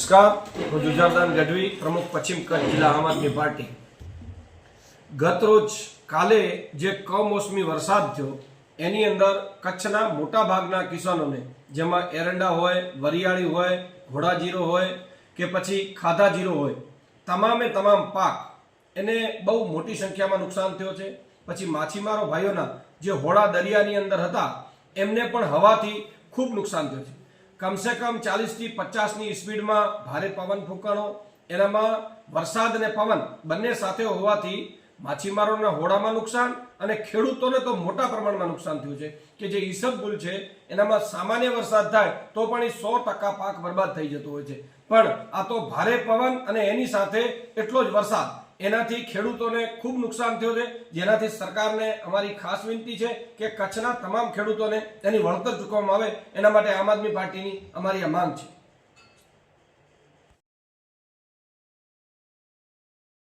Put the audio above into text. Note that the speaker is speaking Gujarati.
નમસ્કાર, હું જુજારદાન ગઢવી, પ્રમુખ પશ્ચિમ કચ્છ જિલ્લા આમ આદમી પાર્ટી. ગત રોજ કાલે જે કમોસમી વરસાદ થયો એની અંદર કચ્છના મોટા ભાગના કિસાનોને, જેમાં એરંડા હોય, વરિયાળી હોય, ઘોડા જીરો હોય કે પછી ખાધા જીરો હોય, તમામે તમામ પાક એને બહુ મોટી સંખ્યામાં નુકસાન થયો છે. પછી માછીમારો ભાઈઓના જે હોડા દરિયાની અંદર હતા એમને પણ હવાથી ખૂબ નુકસાન થયું છે. કમસે કમ 40થી 50ની સ્પીડમાં ભારે પવન ફૂંકાણો, એનામાં વરસાદ અને પવન બંને સાથે હોવાથી માછીમારોના હોડામાં નુકસાન અને ખેડૂતોને તો મોટા પ્રમાણમાં નુકસાન થયું છે કે જે ઈસબગુલ છે એનામાં સામાન્ય વરસાદ થાય તો પણ એ 100% પાક બરબાદ થઈ જતો હોય છે. પણ આ તો ભારે પવન અને એની સાથે એટલો જ વરસાદ, એનાથી ખેડૂતોને ખૂબ નુકસાન થયું છે. જેનાથી સરકારને અમારી ખાસ વિનંતી છે કે કચ્છના તમામ ખેડૂતોને એની વળતર ચૂકવવામાં આવે, એના માટે આમ આદમી પાર્ટીની અમારી આ માંગ છે.